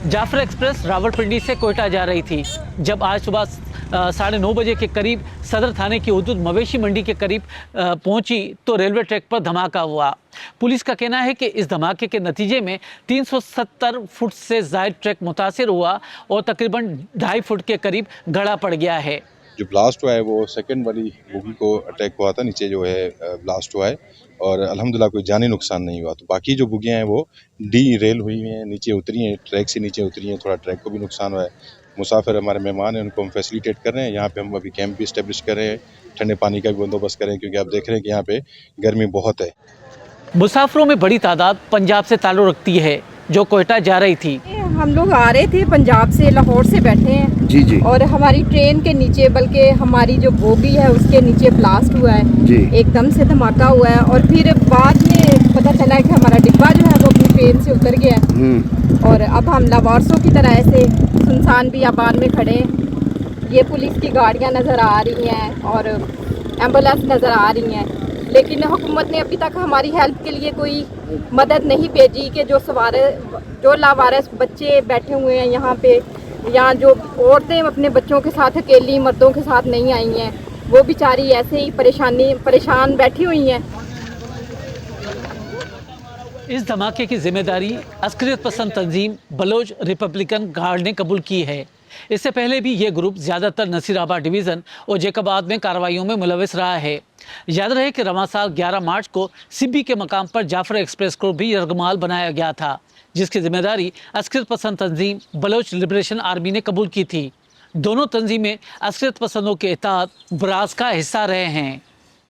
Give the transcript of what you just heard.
Jafar express Rawalpindi से कोयटा जा रही थी जब आज सुबह 9:30 बजे के करीब सदर थाने की हदूद मवेशी मंडी के करीब पहुंची तो रेलवे ट्रैक पर धमाका हुआ। पुलिस का कहना है कि इस धमाके के नतीजे में 370 फुट से ज़ायद ट्रैक मुतासिर हुआ और तकरीबन 2.5 फुट के करीब गड़ा पड़ गया है। जो ब्लास्ट हुआ है वो सेकंड वाली बोगी को अटैक हुआ था, नीचे जो है ब्लास्ट हुआ है और अल्हम्दुलिल्लाह कोई जानी नुकसान नहीं हुआ। तो बाकी जो बोगियाँ हैं वो डी रेल हुई हैं, नीचे उतरी हैं, ट्रैक से नीचे उतरी हैं, थोड़ा ट्रैक को भी नुकसान हुआ है। मुसाफिर हमारे मेहमान हैं, उनको हम फैसिलिटेट कर रहे हैं। यहाँ पे हम अभी कैंप भी इस्टेब्लिश कर रहे हैं, ठंडे पानी का भी बंदोबस्त कर रहे हैं क्योंकि आप देख रहे हैं कि यहाँ पे गर्मी बहुत है। मुसाफिरों में बड़ी तादाद पंजाब से ताल्लुक़ रखती है जो कोयटा जा रही थी। हम लोग आ रहे थे पंजाब से, लाहौर से बैठे हैं जी जी। और हमारी ट्रेन के नीचे, बल्कि हमारी जो बोगी है उसके नीचे ब्लास्ट हुआ है जी। एकदम से धमाका हुआ है और फिर बाद में पता चला है कि हमारा डिब्बा जो है वो अपनी ट्रेन से उतर गया है और अब हम लावारसों की तरह ऐसे सुनसान बियाबान में खड़े हैं। ये पुलिस की गाड़ियाँ नज़र आ रही हैं और एम्बुलेंस नज़र आ रही हैं, लेकिन हुकूमत ने अभी तक हमारी हेल्प के लिए कोई मदद नहीं भेजी कि जो लावारिस बच्चे बैठे हुए हैं यहाँ पे, यहाँ जो औरतें अपने बच्चों के साथ अकेली मर्दों के साथ नहीं आई हैं, वो बेचारी ऐसे ही परेशान बैठी हुई हैं। इस धमाके की जिम्मेदारी अस्करियत पसंद तंजीम बलोच रिपब्लिकन गार्ड ने कबूल की है। इससे पहले भी ये ग्रुप ज़्यादातर नसीराबाद डिवीज़न और जैकबाद में कार्रवाइयों में मुलविस रहा है। याद रहे कि रवां साल 11 मार्च को सिब्बी के मकाम पर जाफर एक्सप्रेस को भी यरगमाल बनाया गया था, जिसकी जिम्मेदारी अस्करियत पसंद तंजीम बलोच लिबरेशन आर्मी ने कबूल की थी। दोनों तंजीमें अस्करियत पसंदों के इत्तेहाद ब्रास का हिस्सा रहे हैं।